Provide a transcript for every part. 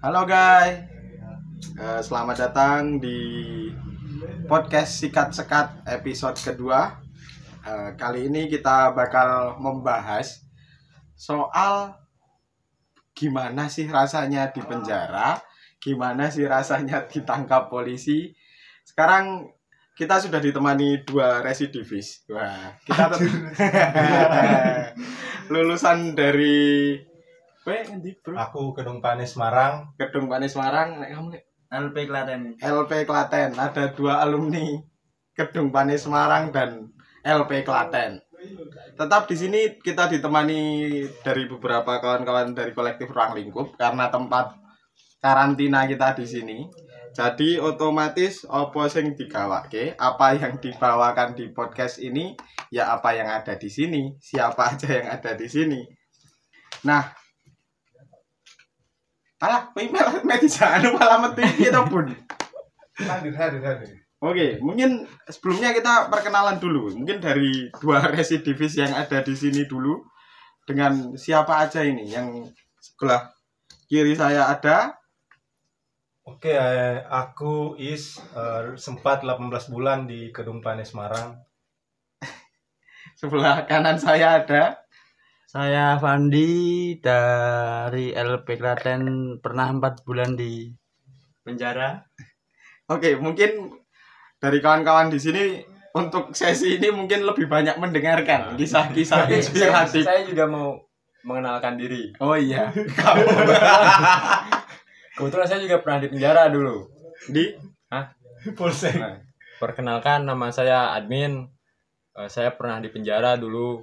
Halo guys, selamat datang di podcast Sikat Sekat episode kedua. Kali ini kita bakal membahas soal gimana sih rasanya di penjara, gimana sih rasanya ditangkap polisi. Sekarang kita sudah ditemani dua residivis. Wah, kita lulusan dari Aku Gedung Panis Semarang. Gedung Panis Semarang. Nek kamu nek LP Klaten. LP Klaten. Ada dua alumni Gedung Panis Semarang dan LP Klaten. Tetap di sini kita ditemani dari beberapa kawan-kawan dari kolektif Ruang Lingkup karena tempat karantina kita di sini. Jadi otomatis apa sing digawake, apa yang dibawakan di podcast ini, ya apa yang ada di sini, siapa aja yang ada di sini. Nah, alah, email anu malah mati gitu pun. Hadir. Oke, mungkin sebelumnya kita perkenalan dulu. Mungkin dari dua residivis yang ada di sini dulu. Dengan siapa aja ini? Yang sebelah kiri saya ada. Oke, aku sempat 18 bulan di Gedung Panis Semarang. Sebelah kanan saya ada. Saya Fandi dari LP Klaten, pernah 4 bulan di penjara. Oke, mungkin dari kawan-kawan di sini untuk sesi ini mungkin lebih banyak mendengarkan kisah-kisah inspiratif. Saya juga mau mengenalkan diri. Oh iya. Kebetulan saya juga pernah di penjara dulu. Di Polsek. Nah, perkenalkan, nama saya Admin. Saya pernah di penjara dulu.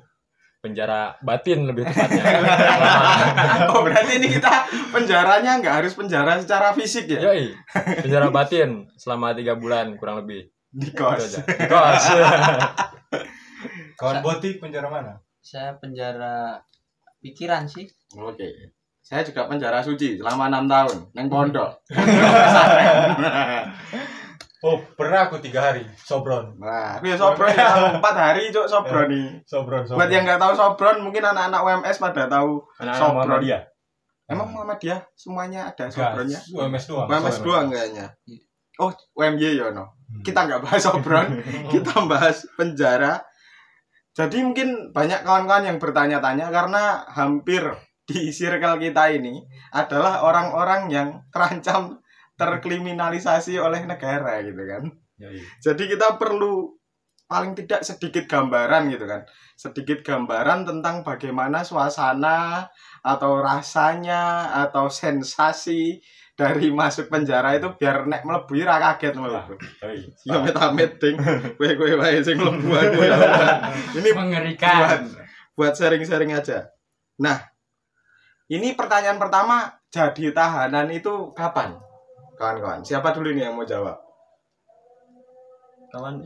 Penjara batin lebih tepatnya. Oh, berarti ini kita penjaranya nggak harus penjara secara fisik ya? Yoi, penjara batin selama 3 bulan kurang lebih. Di Itu kos. aja. Di kos. Kawan Boti penjara mana? Saya penjara pikiran sih. Oke. Saya juga penjara suci selama 6 tahun neng pondok. Oh, pernah aku 3 hari. Sobron. Nah, aku ya sobron ya 4 hari cuk sobron nih. Sobron. Buat yang nggak tahu sobron, mungkin anak-anak UMS pada tahu Anak-anak sobron. Muhammadiyah. Emang Muhammadiyah semuanya ada sobronnya? UMS doang. UMS doang kayaknya. Oh, UMY ya no. Kita nggak bahas sobron, kita bahas penjara. Jadi mungkin banyak kawan-kawan yang bertanya-tanya karena hampir di circle kita ini adalah orang-orang yang terancam terkriminalisasi oleh negara gitu kan. Yoi. Jadi kita perlu paling tidak sedikit gambaran gitu kan. Sedikit gambaran tentang bagaimana suasana atau rasanya atau sensasi dari masuk penjara itu biar nek mlebu ra kaget mlebu. Yoi. Ya amit-amit ding. Kowe wae sing mlebu aku ya. Ini Mengerikan. buat sharing-sharing aja. Nah, ini pertanyaan pertama, jadi tahanan itu kapan? Kawan-kawan, siapa dulu nih yang mau jawab? Kawan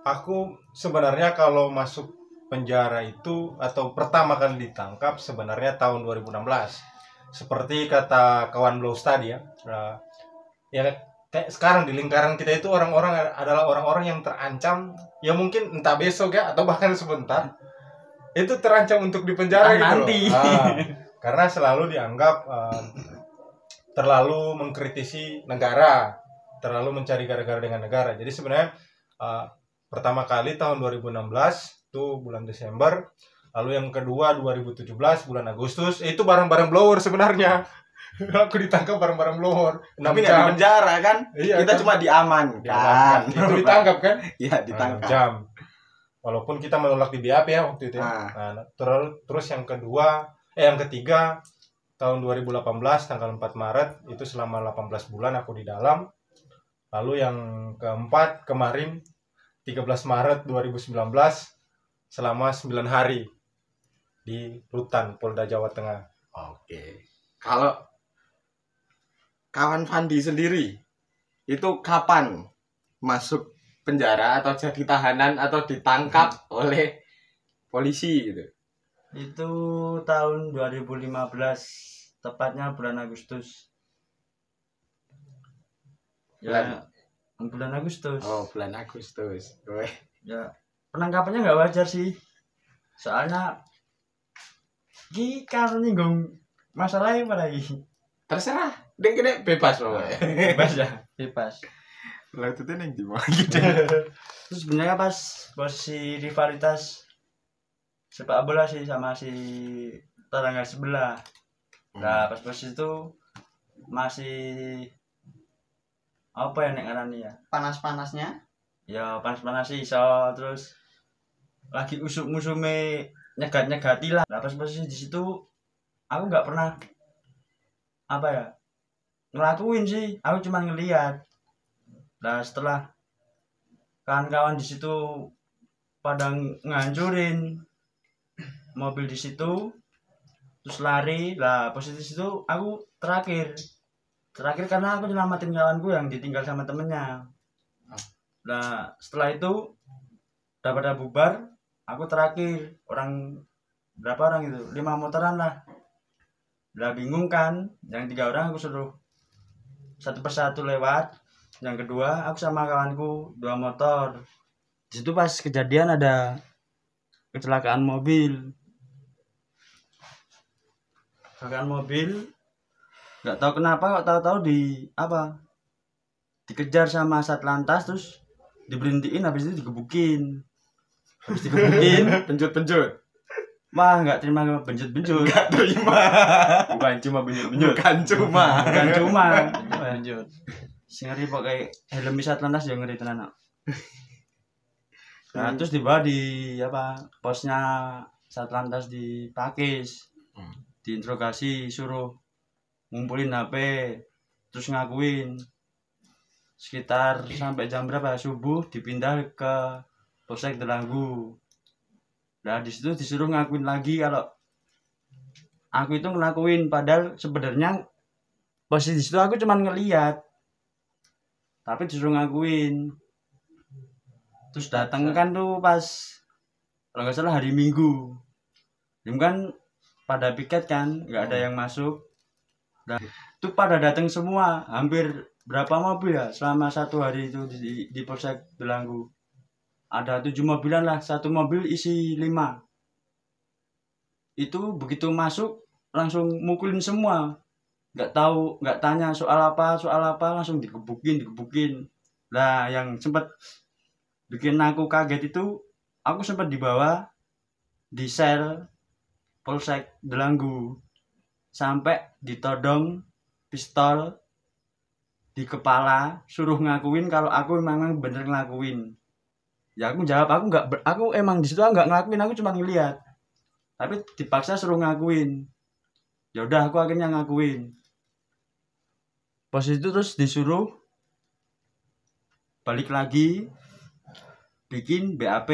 Aku sebenarnya kalau masuk penjara itu atau pertama kali ditangkap sebenarnya tahun 2016. Seperti kata kawan Blows tadi ya. Ya kayak sekarang di lingkaran kita itu orang-orang adalah orang-orang yang terancam, ya mungkin entah besok ya atau bahkan sebentar itu terancam untuk dipenjara gitu nanti. loh. Karena selalu dianggap terlalu mengkritisi negara, terlalu mencari gara-gara dengan negara. Jadi sebenarnya pertama kali tahun 2016 itu bulan Desember, lalu yang kedua 2017 bulan Agustus, itu barang-barang blower sebenarnya. Aku ditangkap barang-barang blower. Tapi nggak di penjara kan? Iya, Kita kan? cuma diamankan. Diamankan. Itu ditangkap kan? Iya, 6 ditangkap. jam. Walaupun kita menolak di BAP ya waktu itu. Ah. Nah, terus yang ketiga tahun 2018 tanggal 4 Maret itu selama 18 bulan aku di dalam. Lalu yang keempat kemarin 13 Maret 2019 selama 9 hari di Rutan Polda Jawa Tengah. Oke. Kalau kawan Fandi sendiri itu kapan masuk penjara atau jadi tahanan atau ditangkap oleh polisi gitu? itu tahun 2015, tepatnya bulan Agustus. Ya, bulan Agustus. Oh, bulan Agustus. Weh. Ya, penangkapannya nggak wajar sih. Soalnya ki kan nyinggung masalahnya apa lagi? Terserah, ding kene bebas pokoknya. Bebas ya, bebas. Lah itu ning di mana gitu. Terus sebenarnya pas posisi rivalitas sepak bola sih sama si tetangga sebelah. Nah, pas posisi itu masih apa ya nek ngarani ya? Panas-panasnya. Ya panas-panas sih so terus lagi usuk-musume nyegat-nyegati lah. Nah, pas posisi di situ aku nggak pernah apa ya ngelakuin sih, aku cuma ngelihat. Nah, setelah kawan-kawan di situ pada ngancurin mobil di situ terus lari lah, posisi situ aku terakhir karena aku nyelamatin kawanku yang ditinggal sama temennya. Nah, setelah itu udah pada bubar, aku terakhir. Berapa orang itu? 5 motoran lah. Udah bingung kan, yang 3 orang aku suruh satu persatu lewat, yang kedua aku sama kawanku 2 motor. Di situ pas kejadian ada kecelakaan mobil. Nggak tahu kenapa kok tahu-tahu dikejar sama Satlantas, terus diberhentiin, habis itu digebukin. Penjut-penjut. Wah, nggak terima benjut-benjut. Enggak terima. Bukan cuma benjut-benjut. Bukan cuma. Benjut. Sing ngeri pakai helm Satlantas yang ngeri tenan. Nah, terus dibawa di posnya Satlantas di Pakis. Diinterogasi, suruh ngumpulin HP, terus ngakuin. Sekitar sampai jam berapa? Subuh dipindah ke Polsek Delanggu. Nah, di situ disuruh ngakuin lagi kalau aku itu ngelakuin, padahal sebenarnya posisi di situ aku cuma ngeliat. Tapi disuruh ngakuin. Terus datang kan tuh pas kalau nggak salah hari Minggu. Kan pada piket kan, nggak ada yang masuk. Nah, itu pada datang semua, hampir berapa mobil ya selama 1 hari itu di Polsek Delanggu. Ada 7 mobilan lah, 1 mobil isi 5. Itu begitu masuk langsung mukulin semua. Nggak tanya soal apa, langsung digebukin. Nah, yang sempat bikin aku kaget itu, aku sempat dibawa di sel Polsek Delanggu sampai ditodong pistol di kepala, suruh ngakuin kalau aku memang bener ngelakuin. Ya aku jawab aku emang di situ nggak ngelakuin, aku cuma ngeliat. Tapi dipaksa suruh ngakuin. Ya udah aku akhirnya ngakuin. Pas itu terus disuruh balik lagi bikin BAP.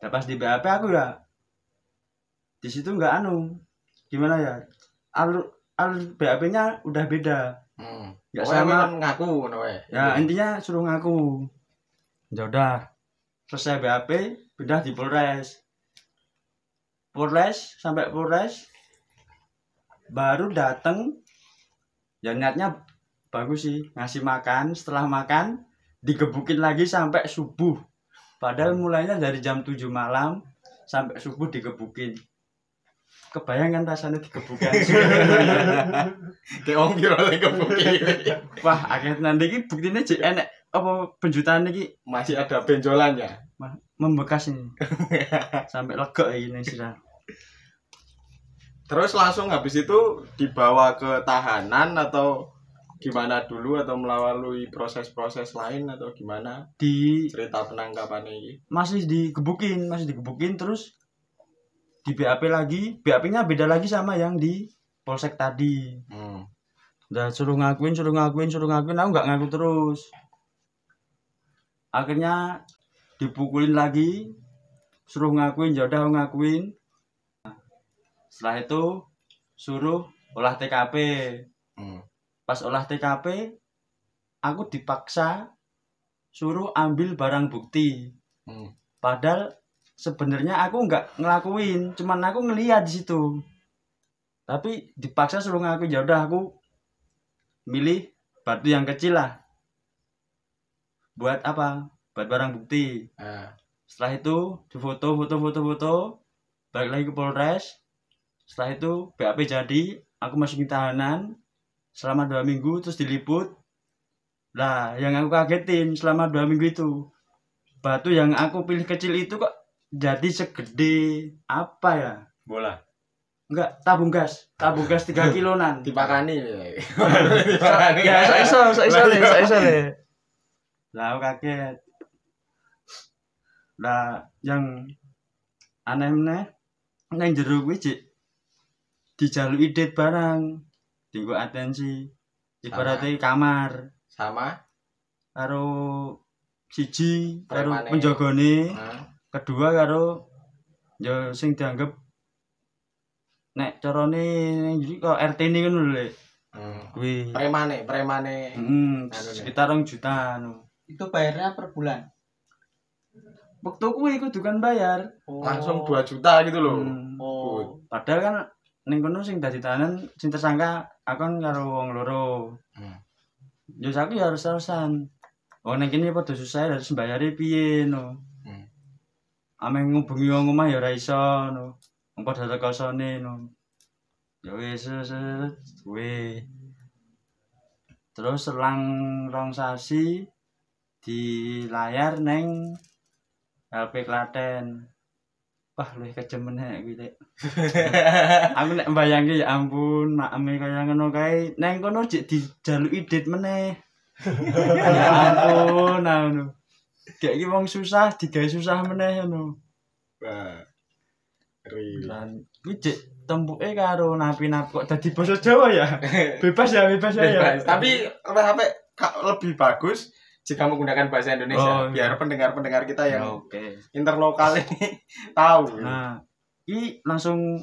Nah, pas di BAP aku ya di situ nggak gimana ya, alur BAP-nya udah beda. Nggak sama ngaku ya, intinya suruh ngaku. Ya udah selesai BAP, pindah di Polres sampai Polres baru dateng. Ya niatnya bagus sih, ngasih makan. Setelah makan digebukin lagi sampai subuh, padahal mulainya dari jam 7 malam sampai subuh digebukin. Kebayang kan rasanya digebukin. Kayak wong piro lek kebukin. Wah, akhirnya nanti ini buktinya enek apa penjutaan ini Masih ada benjolannya. membekas ini. Sampai lega ini sudah. Terus langsung habis itu dibawa ke tahanan atau gimana dulu, atau melalui proses-proses lain atau gimana? Di Cerita penangkapan ini. masih digebukin terus di BAP lagi. BAP-nya beda lagi sama yang di Polsek tadi. Udah suruh ngakuin, aku nggak ngaku terus. Akhirnya dipukulin lagi, suruh ngakuin, ya udah ngakuin. Setelah itu suruh olah TKP. Pas olah TKP, aku dipaksa suruh ambil barang bukti. Padahal sebenarnya aku nggak ngelakuin, cuman aku ngeliat di situ. Tapi dipaksa suruh ngakuin, ya udah aku milih batu yang kecil lah. Buat apa? Buat barang bukti. Setelah itu difoto, balik lagi ke Polres. Setelah itu BAP jadi, aku masukin tahanan selama 2 minggu terus diliput. Lah yang aku kagetin selama 2 minggu itu, batu yang aku pilih kecil itu kok jadi segede apa ya? Bola. Enggak, tabung gas 3 kilonan. Dipakani. Ya, iso le. Lah aku kaget. Lah yang aneh meneh nang jero kuwi Cik dijaluki det barang. Dienggo atensi. Ibaratnya kamar Sama. karo siji karo Premane. penjagane, Nah, kedua karo ya sing dianggap nek carane jadi kok RT ini kan lho Lek. Kuwi. premane. Anu, Sekitar 2 juta anu. Itu bayarnya per bulan. Waktu kuwi kudu kan bayar. langsung 2 juta gitu loh. Oh. Padahal kan ning kono sing dadi tahanan sing tersangka aku kan karo wong loro. Yo aku ya harus-harusan. Wong ning kene padha susah harus mbayare piye no. Ame ngubungi wong omah ya ora iso no. Wong padha teko sone no. Ya wis kuwi. Terus selang 2 sasi di layar neng LP Klaten. Wah, luwih kejem meneh kuwi, Lek. Aku nek mbayangke ya ampun, makme kaya ngono kae, neng kono jek dijaluki dit meneh. Ya ampun, anu. Kayak iki wong susah digawe susah meneh ngono. Wah. Ngeri. Lan kuwi jek tempuke karo napi-napi kok dadi basa Jawa ya. Bebas ya. Bebas. Tapi lebih bagus jika menggunakan bahasa Indonesia Oh, biar iya. pendengar-pendengar kita yang Oke. interlokal ini tahu. Nah, iki langsung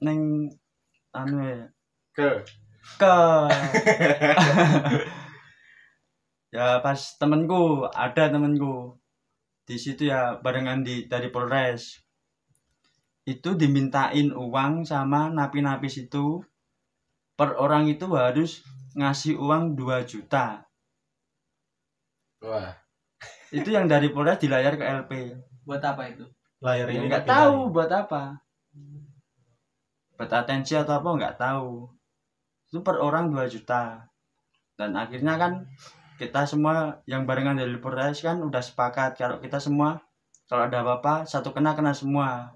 neng anu ya. Ke Ke ya pas ada temenku di situ ya barengan dari Polres itu dimintain uang sama napi-napi situ per orang itu harus ngasih uang 2 juta. wah, Itu yang dari Polres di layar ke LP. Buat apa itu? Layar Ya, ini nggak dipindahin. tahu buat apa. Buat atensi atau apa nggak tahu. Itu per orang 2 juta. Dan akhirnya kan kita semua yang barengan dari Polres kan udah sepakat kalau kita semua kalau ada apa-apa satu kena semua.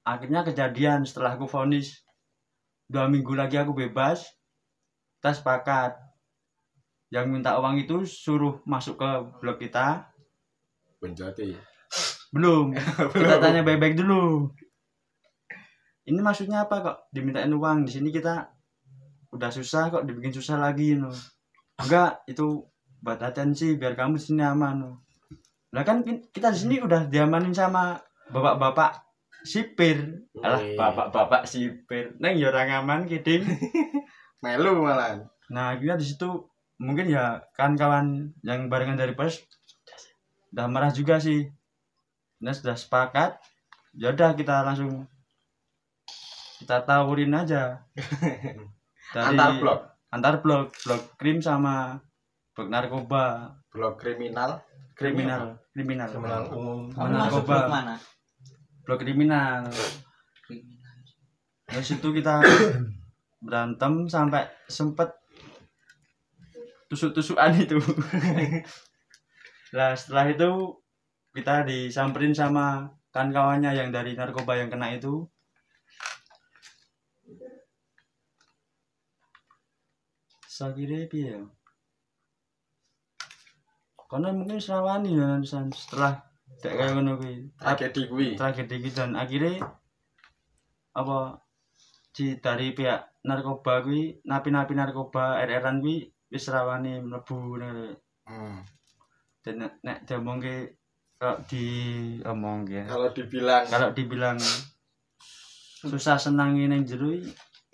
Akhirnya kejadian setelah aku vonis 2 minggu lagi aku bebas, kita sepakat yang minta uang itu suruh masuk ke blok kita. Benjati. Belum. Kita tanya baik-baik dulu. Ini maksudnya apa kok dimintain uang? Di sini kita udah susah kok dibikin susah lagi no. Enggak, itu buat atensi biar kamu di sini aman no. Lah kan kita di sini udah diamanin sama bapak-bapak sipir. Alah, Wih. bapak-bapak sipir. Neng ya orang aman kiting. Melu malah. Nah, akhirnya di situ mungkin ya kawan-kawan yang barengan dari Polres udah marah juga sih. Nah, sudah sepakat. Ya udah kita langsung kita tawurin aja. Dari Antar blok blok krim sama blok narkoba, kriminal. kriminal Kriminal umum. Kamu Mana masuk coba? blok mana? blok kriminal. Kriminal. Dari situ kita berantem sampai sempet tusuk-tusukan itu. Lah setelah itu kita disamperin sama kawan-kawannya yang dari narkoba yang kena itu. Sakire piye ya? Karena mungkin serawani ya setelah kayak ngono kuwi. Tragedi kuwi. Tragedi kuwi dan akhirnya apa dari pihak narkoba kuwi napi-napi narkoba RR-an kuwi wis rawani mlebu ngene. Dan nek diomongke kalau diomongke kalau dibilang susah senangi ning jero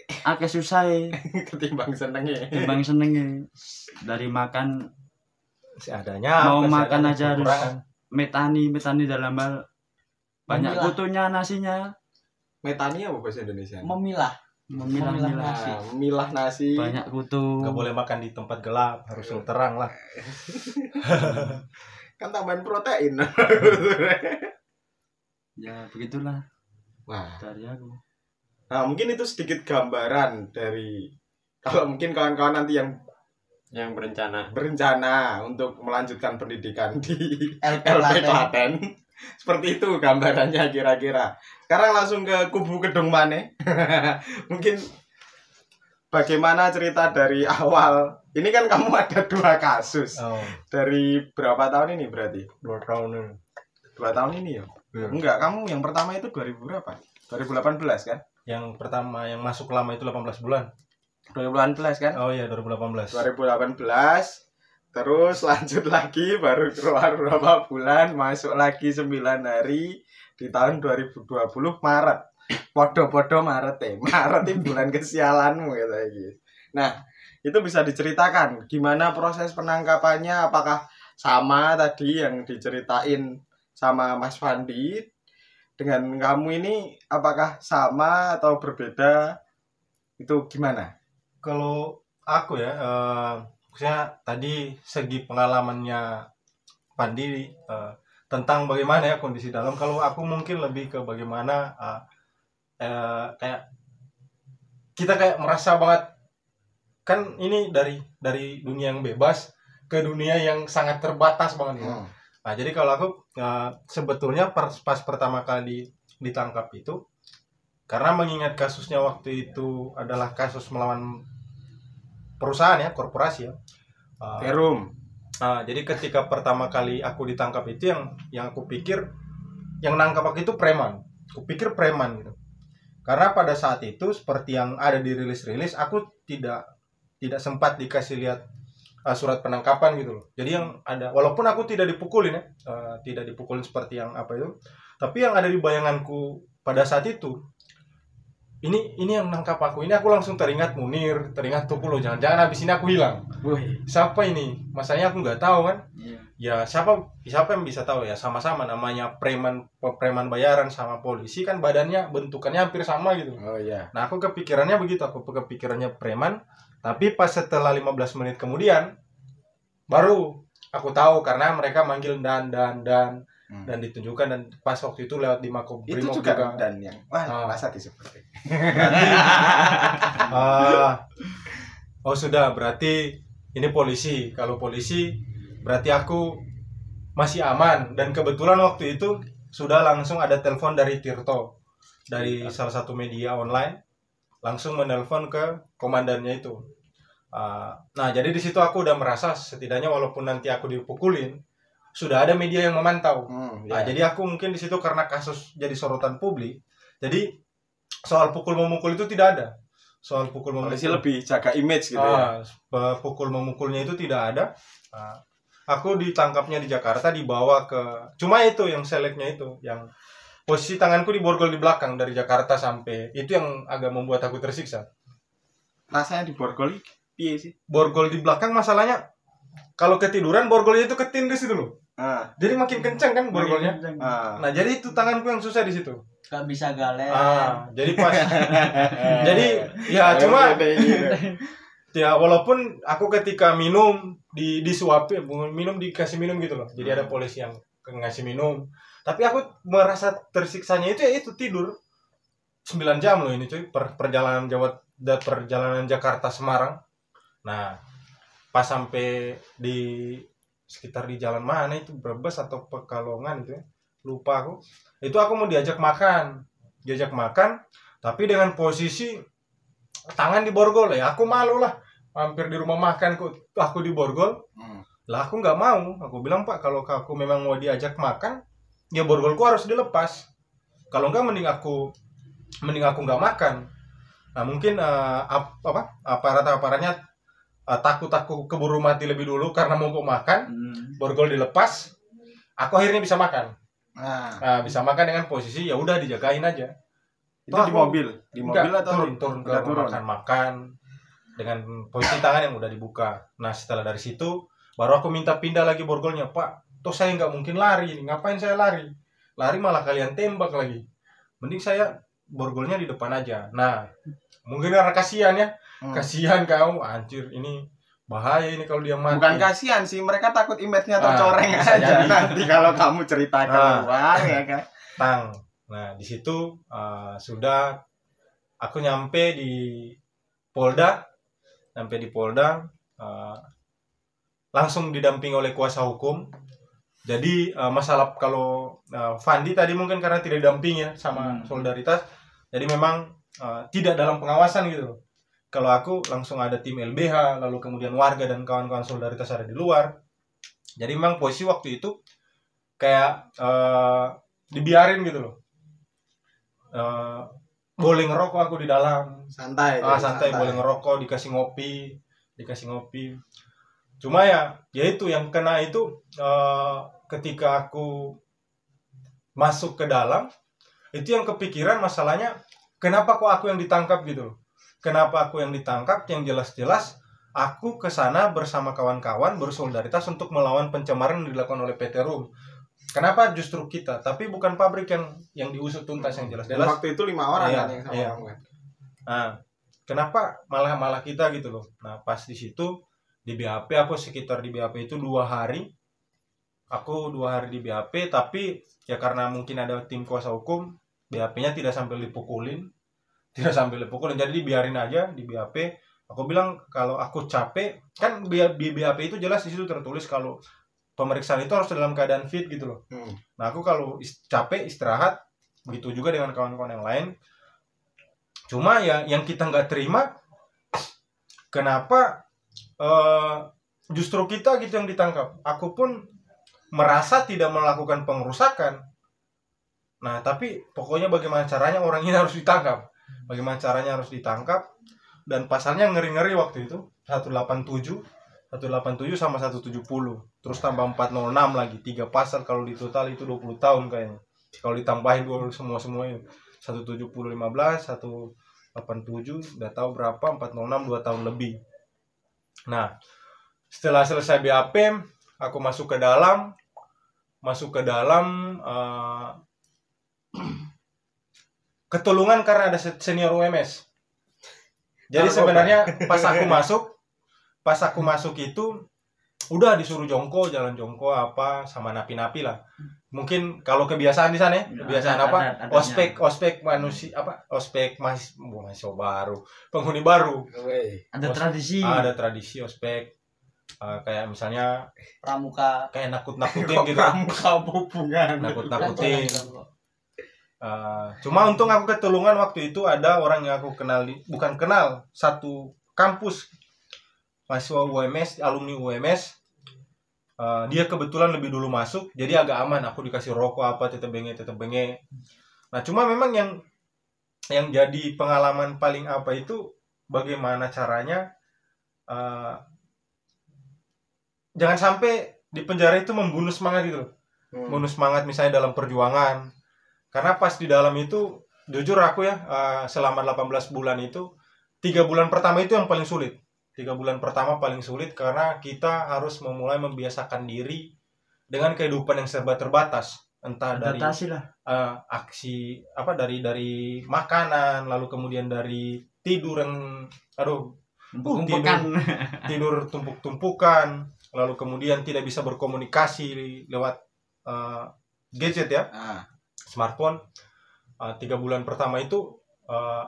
akeh susahe ketimbang senenge. timbang senenge. Dari makan Seadanya. mau apa, makan seadanya, aja harus kekurangan. metani dalam hal banyak Memilah. kutunya nasinya, Metani apa bahasa Indonesia? Memilah memilah-milah nasi. Memilah nasi. banyak kutu. Nggak boleh makan di tempat gelap, harus yang terang lah. Kan tambahan protein. Ya begitulah Wah, dari aku. Nah, mungkin itu sedikit gambaran dari kalau mungkin kawan-kawan nanti yang berencana untuk melanjutkan pendidikan di LP LP Klaten. Klaten. Seperti itu gambarannya kira-kira. Sekarang langsung ke kubu Kedung Mane. Mungkin bagaimana cerita dari awal. Ini kan kamu ada 2 kasus. Oh, Dari berapa tahun ini berarti? 2 tahun ini. 2 tahun ini ya? Iya. Enggak, kamu yang pertama itu 2000 berapa? 2018 kan? Yang pertama yang masuk lama itu 18 bulan. 2018 kan? Oh iya, 2018. 2018 terus lanjut lagi baru keluar berapa bulan masuk lagi 9 hari di tahun 2020 Maret. Podo-podo Maret Maret itu bulan kesialanmu gitu lagi. Nah, itu bisa diceritakan gimana proses penangkapannya, apakah sama tadi yang diceritain sama Mas Fandi dengan kamu ini, apakah sama atau berbeda, itu gimana? Kalau aku ya, maksudnya tadi segi pengalamannya Pandi tentang bagaimana ya kondisi dalam. Kalau aku mungkin lebih ke bagaimana kayak kita kayak merasa banget kan ini dari dunia yang bebas ke dunia yang sangat terbatas banget ya. Nah, jadi kalau aku sebetulnya pas pertama kali ditangkap itu karena mengingat kasusnya waktu itu adalah kasus melawan perusahaan ya, korporasi ya. Perum. Jadi ketika pertama kali aku ditangkap itu yang aku pikir yang nangkap aku itu preman. Aku pikir preman gitu. Karena pada saat itu seperti yang ada di rilis-rilis aku tidak sempat dikasih lihat surat penangkapan gitu loh. Jadi yang ada, walaupun aku tidak dipukulin ya, tidak dipukulin seperti yang apa itu, tapi yang ada di bayanganku pada saat itu, ini yang nangkap aku, ini aku langsung teringat Munir, teringat Tukul, jangan-jangan habis ini aku hilang. Wih. Siapa ini? Masanya aku nggak tahu kan? Iya. Ya siapa yang bisa tahu ya, sama-sama namanya preman bayaran sama polisi kan badannya bentukannya hampir sama gitu. Oh iya. Nah, aku kepikirannya begitu, aku kepikirannya preman. Tapi pas setelah 15 menit kemudian baru aku tahu karena mereka manggil dan ditunjukkan, dan pas waktu itu lewat di Makobrimob Itu juga dan yang masa disebut. Oh sudah, berarti ini polisi. Kalau polisi berarti aku masih aman, dan kebetulan waktu itu sudah langsung ada telepon dari Tirto dari salah satu media online, langsung menelpon ke komandannya itu. Nah, jadi di situ aku udah merasa setidaknya walaupun nanti aku dipukulin, sudah ada media yang memantau. Nah, jadi aku mungkin di situ karena kasus jadi sorotan publik, jadi soal pukul memukul itu tidak ada. Soal pukul memukul Polisi lebih jaga image gitu ya. Pukul memukulnya itu tidak ada. Aku ditangkapnya di Jakarta, dibawa ke, cuma itu yang seleknya itu, yang posisi tanganku diborgol di belakang dari Jakarta sampai, itu yang agak membuat aku tersiksa. Rasanya diborgol piye sih? Borgol di belakang masalahnya kalau ketiduran borgolnya itu ketindih itu loh. Jadi makin kencang kan borgolnya. Nah, jadi itu tanganku yang susah di situ. Gak bisa galer. Jadi pas. Jadi ya cuma ya walaupun aku ketika minum disuapin, minum dikasih minum gitu loh. Jadi ada polisi yang ngasih minum. Tapi aku merasa tersiksanya itu ya itu tidur. 9 jam loh ini cuy, perjalanan Jakarta Semarang. Nah, pas sampai di sekitar di jalan mana itu, Brebes atau Pekalongan itu ya, lupa aku. Itu aku mau diajak makan, tapi dengan posisi tangan diborgol ya. Aku malu lah, hampir di rumah makan aku diborgol. Lah aku nggak mau, aku bilang Pak kalau aku memang mau diajak makan, ya borgolku harus dilepas. Kalau nggak mending aku nggak makan. Nah mungkin aparatnya takut aku keburu mati lebih dulu karena mau makan, borgol dilepas, aku akhirnya bisa makan. Nah, bisa makan dengan posisi ya udah dijagain aja. Itu di mobil atau turun ke makan dengan posisi tangan yang udah dibuka. Nah setelah dari situ baru aku minta pindah lagi borgolnya, Pak. Toh saya nggak mungkin lari, ngapain saya lari malah kalian tembak lagi. Mending saya borgolnya di depan aja. Nah mungkin karena kasihan ya. Kasihan kamu, anjir ini bahaya ini kalau dia mati. Bukan kasihan sih, mereka takut image-nya tercoreng aja nanti kalau kamu cerita keluar ya kan. Nah di situ sudah aku nyampe di Polda, langsung didampingi oleh kuasa hukum. Jadi masalah kalau Fandi tadi mungkin karena tidak didampingi ya sama Solidaritas, jadi memang tidak dalam pengawasan gitu loh. Kalau aku langsung ada tim LBH, lalu kemudian warga dan kawan-kawan Solidaritas ada di luar. Jadi memang posisi waktu itu kayak dibiarin gitu loh. Boleh ngerokok aku di dalam. Santai. Santai, boleh ngerokok, dikasih ngopi. Cuma ya itu yang kena itu ketika aku masuk ke dalam, itu yang kepikiran masalahnya kenapa kok aku yang ditangkap gitu loh. Kenapa aku yang ditangkap? Yang jelas-jelas aku ke sana bersama kawan-kawan bersolidaritas untuk melawan pencemaran yang dilakukan oleh PT RUM. Kenapa justru kita? Tapi bukan pabrik yang diusut tuntas yang jelas-jelas. Waktu itu 5 orang Iya, kan yang sama iya. kamu kan. Nah, kenapa malah kita gitu loh. Nah, pas di situ di BAP aku sekitar di BAP itu 2 hari. Aku 2 hari di BAP, tapi ya karena mungkin ada tim kuasa hukum, BAP-nya tidak sampai dipukulin. Jadi dibiarin aja di BAP. Aku bilang kalau aku capek, kan di BAP itu jelas di situ tertulis kalau pemeriksaan itu harus dalam keadaan fit gitu loh. Nah, aku kalau capek istirahat, begitu juga dengan kawan-kawan yang lain. Cuma ya yang kita nggak terima, kenapa justru kita gitu yang ditangkap. Aku pun merasa tidak melakukan pengerusakan. Nah, tapi pokoknya bagaimana caranya orang ini harus ditangkap. Dan pasalnya ngeri-ngeri waktu itu 187 sama 170. Terus tambah 406 lagi. 3 pasal kalau di total itu 20 tahun kayaknya. Kalau ditambahin semua-semuanya 170 15, 187 udah tahu berapa, 406 2 tahun lebih. Nah, setelah selesai BAP, aku masuk ke dalam ketulungan karena ada senior UMS. Jadi sebenarnya pas aku masuk itu udah disuruh jalan jongko apa sama napi-napi lah. Mungkin kalau kebiasaan di sana ya, kebiasaan apa? Ospek manusia apa? Ospek mahasiswa baru, penghuni baru. Ada tradisi. Ada tradisi ospek. Kayak misalnya Pramuka. kayak nakut-nakutin gitu. Pramuka apa hubungan? Nakut-nakutin. Cuma untung aku ketulungan waktu itu ada orang yang aku bukan kenal, satu kampus mahasiswa UMS, alumni UMS. Dia kebetulan lebih dulu masuk, jadi agak aman. Aku dikasih rokok apa, tetep benge. Nah, cuma memang yang jadi pengalaman paling apa itu bagaimana caranya jangan sampai di penjara itu membunuh semangat gitu loh. Membunuh semangat misalnya dalam perjuangan. Karena pas di dalam itu, jujur aku ya, selama 18 bulan itu, 3 bulan pertama itu yang paling sulit. 3 bulan pertama paling sulit karena kita harus memulai membiasakan diri dengan kehidupan yang serba terbatas. Entah dari aksi, dari makanan, lalu kemudian dari tidur yang, tidur tumpuk-tumpukan, lalu kemudian tidak bisa berkomunikasi lewat gadget ya. Smartphone. 3 bulan pertama itu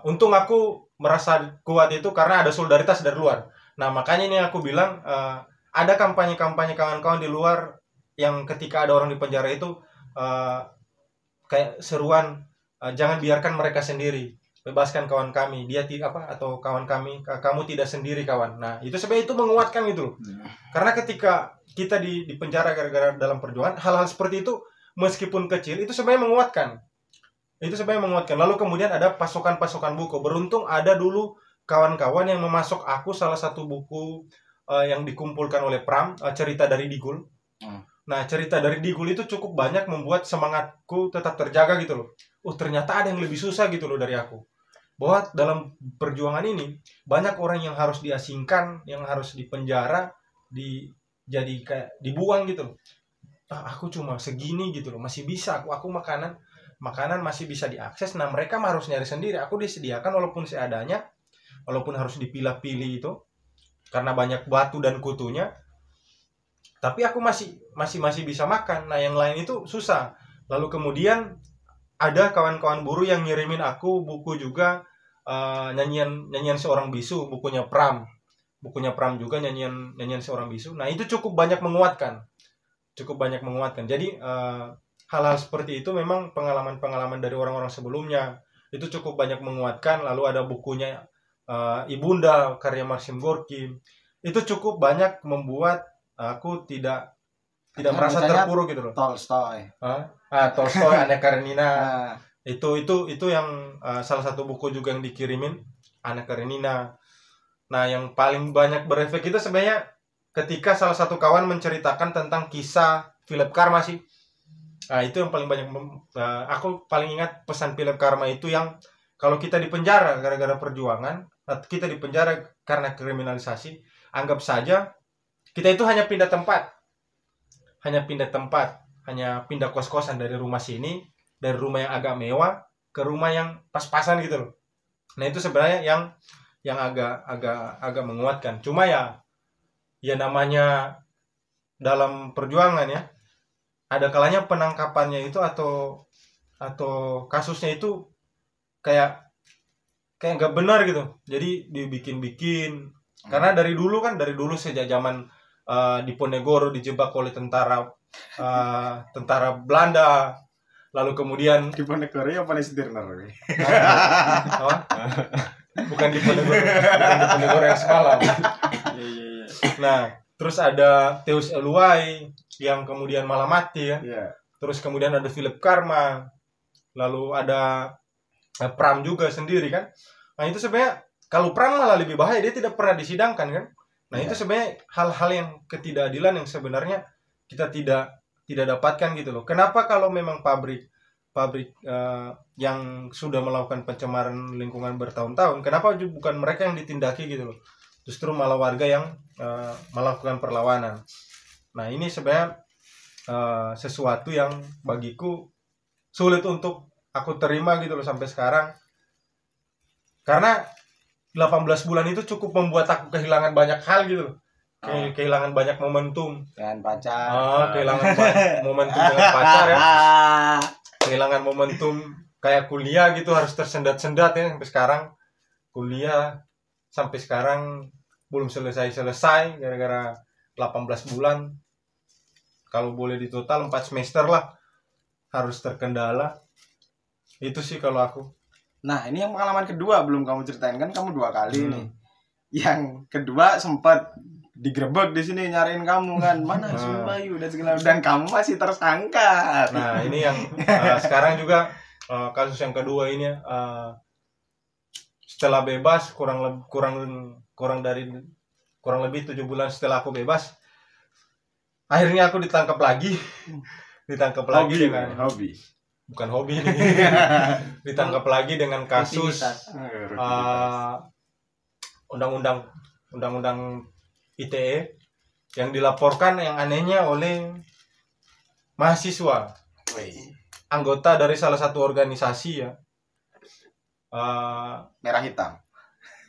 untung aku merasa kuat itu karena ada solidaritas dari luar. Nah, makanya ini aku bilang ada kampanye-kampanye kawan-kawan di luar yang ketika ada orang di penjara itu kayak seruan jangan biarkan mereka sendiri, bebaskan kawan kami, atau kawan kami, kamu tidak sendiri kawan. Nah, itu sebenarnya itu menguatkan gitu loh. Karena ketika kita di penjara gara-gara dalam perjuangan, hal-hal seperti itu meskipun kecil itu sebenarnya menguatkan. Lalu kemudian ada pasokan-pasokan buku. Beruntung ada dulu kawan-kawan yang memasok aku salah satu buku yang dikumpulkan oleh Pram, cerita dari Digul. Nah, cerita dari Digul itu cukup banyak membuat semangatku tetap terjaga gitu loh. Ternyata ada yang lebih susah gitu loh dari aku. Bahwa dalam perjuangan ini banyak orang yang harus diasingkan, yang harus dipenjara, jadi kayak dibuang gitu loh. Aku cuma segini gitu loh, masih bisa aku makanan masih bisa diakses. Nah, mereka harus nyari sendiri. Aku disediakan walaupun seadanya, walaupun harus dipilah-pilih itu karena banyak batu dan kutunya, tapi aku masih bisa makan. Nah, yang lain itu susah. Lalu kemudian ada kawan-kawan buruh yang ngirimin aku buku juga nyanyian seorang bisu, bukunya Pram juga nyanyian seorang bisu. Nah itu cukup banyak menguatkan. Jadi hal-hal seperti itu memang pengalaman dari orang-orang sebelumnya itu cukup banyak menguatkan. Lalu ada bukunya Ibunda karya Maxim Gorky, itu cukup banyak membuat aku tidak merasa terpuruk gitu loh. Tolstoy. Tolstoy, Anna Karenina. Nah, Itu yang salah satu buku juga yang dikirimin, Anna Karenina. Nah, yang paling banyak berefek itu sebenarnya ketika salah satu kawan menceritakan tentang kisah Philip Karma sih. Nah, itu yang paling banyak aku paling ingat pesan Philip Karma itu yang kalau kita dipenjara gara-gara perjuangan, atau kita dipenjara karena kriminalisasi, anggap saja kita itu hanya pindah tempat, hanya pindah kos-kosan dari rumah sini, dari rumah yang agak mewah ke rumah yang pas-pasan gitu loh. Nah itu sebenarnya yang agak menguatkan. Cuma ya namanya dalam perjuangan ya, ada kalanya penangkapannya itu atau kasusnya itu kayak nggak benar gitu. Jadi dibikin-bikin. Karena dari dulu sejak zaman Diponegoro dijebak oleh tentara Belanda. Lalu kemudian Diponegoro apa Stirner? Bukan Diponegoro yang semalam. Nah, terus ada Theus Eluai yang kemudian malah mati ya. Terus kemudian ada Philip Karma. Lalu ada Pram juga sendiri kan. Nah, itu sebenarnya kalau Pram malah lebih bahaya, dia tidak pernah disidangkan kan. Nah, itu sebenarnya hal-hal yang ketidakadilan yang sebenarnya kita tidak dapatkan gitu loh. Kenapa kalau memang pabrik yang sudah melakukan pencemaran lingkungan bertahun-tahun, kenapa bukan mereka yang ditindaki gitu loh? Justru malah warga yang melakukan perlawanan. Nah ini sebenarnya sesuatu yang bagiku sulit untuk aku terima gitu loh sampai sekarang. Karena 18 bulan itu cukup membuat aku kehilangan banyak hal gitu loh. Kehilangan banyak momentum dengan pacar. Kehilangan momentum dengan pacar ya. Kehilangan momentum kayak kuliah gitu, harus tersendat-sendat ya sampai sekarang. Kuliah sampai sekarang belum selesai gara-gara 18 bulan. Kalau boleh ditotal 4 semester lah harus terkendala. Itu sih kalau aku. Nah, ini yang pengalaman kedua belum kamu ceritain kan, kamu 2 kali nih. Yang kedua sempat digerebek di sini nyariin kamu kan, mana Subayu dan segala, dan kamu masih tersangka. Nah ini yang sekarang juga kasus yang kedua ini setelah bebas kurang lebih 7 bulan setelah aku bebas, akhirnya aku ditangkap lagi dengan hobi bukan hobi ini. Ditangkap lagi dengan kasus undang-undang ITE yang dilaporkan yang anehnya oleh mahasiswa, anggota dari salah satu organisasi ya, merah hitam.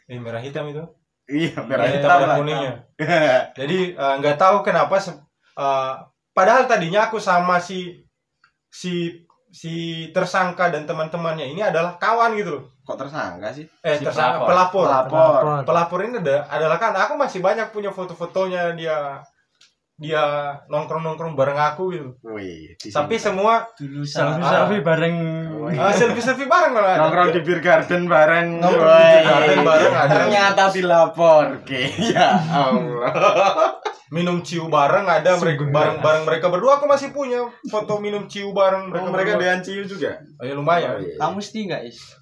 Merah hitam itu? Iya, merah hitam dan kuningnya. Jadi nggak tahu kenapa, padahal tadinya aku sama si tersangka dan teman-temannya ini adalah kawan gitu loh. Kok tersangka sih? Tersangka pelapor ini adalah kan aku masih banyak punya foto-fotonya dia nongkrong bareng aku gitu. Tapi semua dulu selfie bareng. Selfie bareng malah. Nongkrong di beer garden bareng. Ada. Ternyata dilapor. Oke, ya Allah. Minum ciu bareng ada, bareng mereka berdua. Aku masih punya foto minum ciu bareng mereka dengan ciu juga. Ya lumayan. Kamu mesti nggak Is?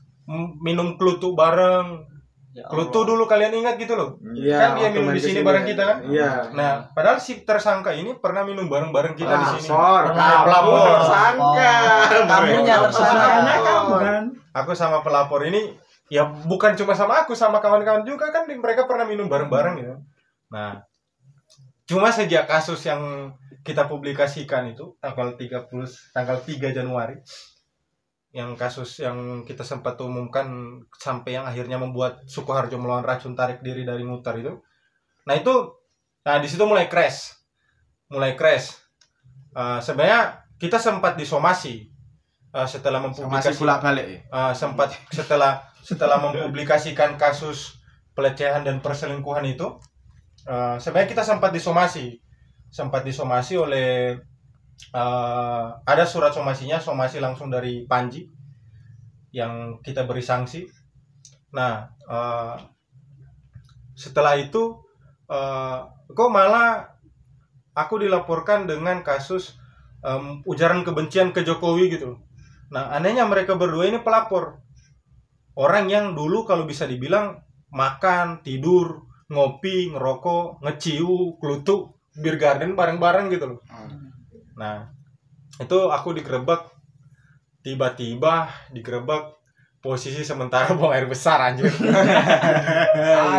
Minum klutuk bareng. Ya Klutuk dulu kalian ingat gitu loh. Iya, Kan dia minum di sini bareng kita kan? Iya. Nah, padahal si tersangka ini pernah minum bareng kita di sini. Pelapor tersangka. Kamunya tersangka. Kamu kan. Aku sama pelapor ini ya bukan cuma sama aku, sama kawan-kawan juga kan, mereka pernah minum bareng-bareng gitu. Nah, cuma sejak kasus yang kita publikasikan itu tanggal 3 Januari, yang kasus yang kita sempat umumkan sampai yang akhirnya membuat Sukoharjo melawan racun tarik diri dari Mutar itu. Nah di situ mulai crash. Sebenarnya kita sempat disomasi setelah mempublikasi balik. Sempat setelah setelah mempublikasikan kasus pelecehan dan perselingkuhan itu, sebenarnya kita sempat disomasi oleh ada surat somasi langsung dari Panji yang kita beri sanksi. Nah, setelah itu kok malah aku dilaporkan dengan kasus ujaran kebencian ke Jokowi gitu. Nah, anehnya mereka berdua ini pelapor. Orang yang dulu kalau bisa dibilang makan, tidur, ngopi, ngerokok, ngeciu, klutuk, beer garden bareng-bareng gitu loh. Nah, itu aku digerebek. Tiba-tiba digerebek posisi sementara buang air besar anjir.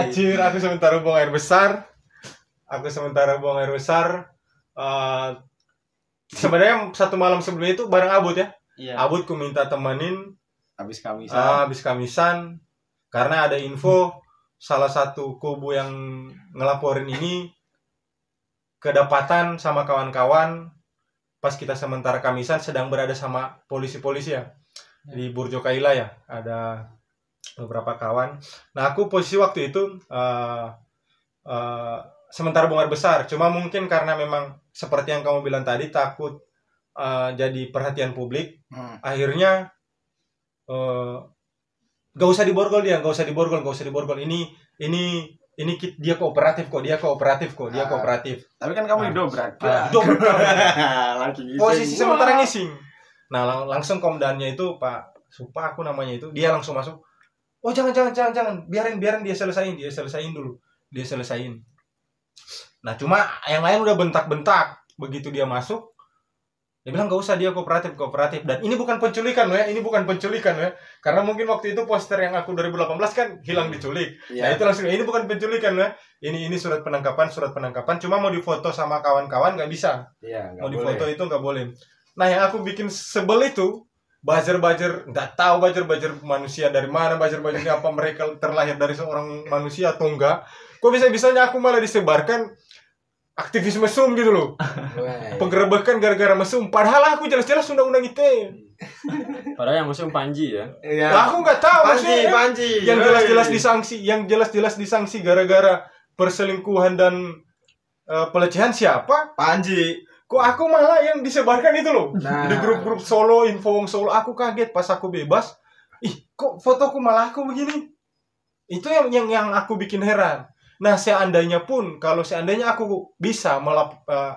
Anjir, aku sementara buang air besar. Sebenarnya satu malam sebelumnya itu bareng Abud ya. Iya. Abud ku minta temenin Habis kamisan. habis kamisan karena ada info salah satu kubu yang ngelaporin ini kedapatan sama kawan-kawan pas kita sementara kamisan sedang berada sama polisi-polisi ya di Burjo Kaila ya, ada beberapa kawan. Nah, aku posisi waktu itu sementara buang air besar, cuma mungkin karena memang seperti yang kamu bilang tadi takut jadi perhatian publik, akhirnya gak usah diborgol. Ini dia kooperatif kok. Tapi kan kamu didobrak. Dobrak. Lagi ngising. Posisi sementara ngising. Nah, langsung komandannya itu Pak Supa aku namanya itu, dia langsung masuk. Oh, jangan. Biarin dia selesain dulu. Nah, cuma yang lain udah bentak-bentak. Begitu dia masuk, dia bilang gak usah, dia kooperatif. Dan ini bukan penculikan ya. Karena mungkin waktu itu poster yang aku 2018 kan hilang diculik. Nah, itu langsung ini bukan penculikan ya. Ini surat penangkapan. Cuma mau difoto sama kawan-kawan nggak bisa. Mau difoto itu nggak boleh. Nah, yang aku bikin sebel itu buzzer, nggak tahu buzzer manusia dari mana, buzzer-buzzernya apa, mereka terlahir dari seorang manusia atau enggak. Kok bisa-bisanya aku malah disebarkan aktivis mesum gitu loh. Penggerebekan gara-gara mesum. Padahal aku jelas-jelas undang-undang ITE. Padahal yang musuh Panji ya. Lah, aku nggak tahu maksudnya. Panji. Yang jelas-jelas disangsi gara-gara perselingkuhan dan pelecehan siapa? Panji. Kok aku malah yang disebarkan itu loh. Nah. Di grup-grup Solo, info Solo, aku kaget pas aku bebas. Ih, kok fotoku malah aku begini? Itu yang aku bikin heran. Nah, seandainya aku bisa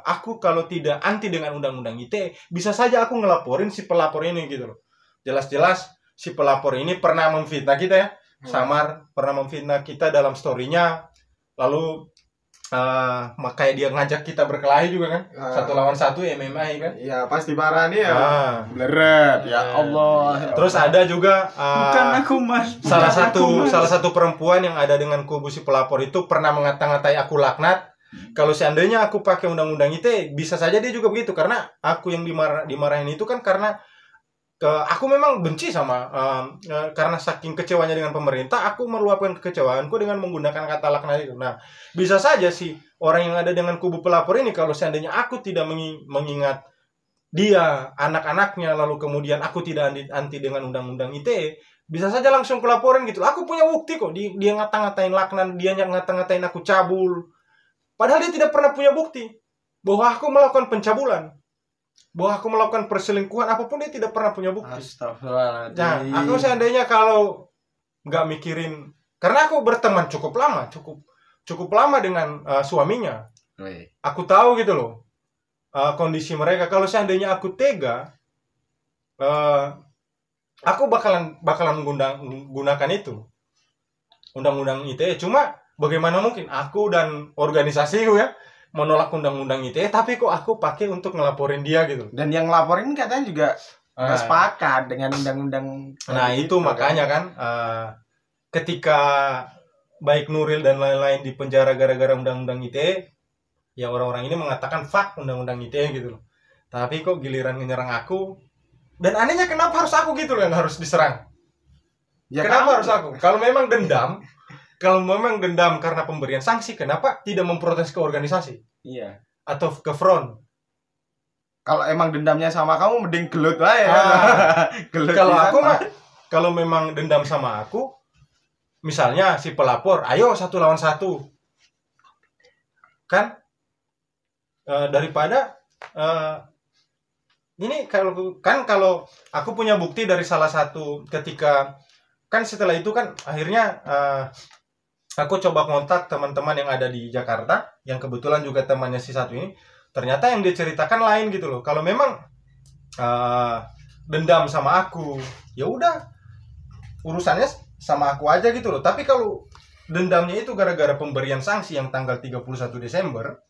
aku kalau tidak anti dengan undang-undang ITE, bisa saja aku ngelaporin si pelapor ini gitu loh. Jelas-jelas si pelapor ini pernah memfitnah kita ya. Samar pernah memfitnah kita dalam story-nya. Lalu makanya dia ngajak kita berkelahi juga kan. 1 lawan 1 MMA kan. Iya, pas diparani ya. Bleret, ya Allah. Terus ada juga Bukan aku, Mas. salah satu perempuan yang ada dengan kubu si pelapor itu pernah mengata-ngatai aku laknat. Kalau seandainya aku pakai undang-undang ITE, bisa saja dia juga begitu, karena aku yang dimarahin itu kan karena aku memang benci sama karena saking kecewanya dengan pemerintah, aku meluapkan kekecewaanku dengan menggunakan kata laknat itu. Nah, bisa saja sih orang yang ada dengan kubu pelapor ini, kalau seandainya aku tidak mengingat dia, anak-anaknya, lalu kemudian aku tidak anti dengan undang-undang ITE, bisa saja langsung kelaporan gitu. Aku punya bukti kok, dia ngata-ngatain laknat, dia ngata-ngatain aku cabul. Padahal dia tidak pernah punya bukti bahwa aku melakukan pencabulan, bahwa aku melakukan perselingkuhan, apapun dia tidak pernah punya bukti. Astagfirullahaladzim. Nah, aku seandainya kalau nggak mikirin, karena aku berteman cukup lama dengan suaminya. Aku tahu gitu loh kondisi mereka. Kalau seandainya aku tega, aku bakalan menggunakan itu undang-undang ITE. Cuma bagaimana mungkin aku dan organisasiku ya menolak undang-undang ITE, tapi kok aku pakai untuk ngelaporin dia gitu. Dan yang ngelaporin katanya juga nggak sepakat dengan undang-undang. Nah, itu makanya kan ketika baik Nuril dan lain-lain di penjara gara-gara undang-undang ITE, ya orang-orang ini mengatakan fuck undang-undang ITE gitu loh. Tapi kok giliran menyerang aku, dan anehnya kenapa harus aku gitu loh yang harus diserang? Ya, kenapa harus aku? Kalau memang dendam karena pemberian sanksi, kenapa tidak memprotes ke organisasi? Iya. Atau ke front? Kalau emang dendamnya sama kamu, mending gelut aja. Gelut Kalau di aku sana. mah, kalau memang dendam sama aku, misalnya si pelapor, ayo 1 lawan 1, kan daripada ini kalau aku punya bukti dari salah satu ketika kan setelah itu kan akhirnya aku coba kontak teman-teman yang ada di Jakarta yang kebetulan juga temannya si satu ini, ternyata yang dia ceritakan lain gitu loh. Kalau memang dendam sama aku, ya udah urusannya sama aku aja gitu loh. Tapi kalau dendamnya itu gara-gara pemberian sanksi yang tanggal 31 Desember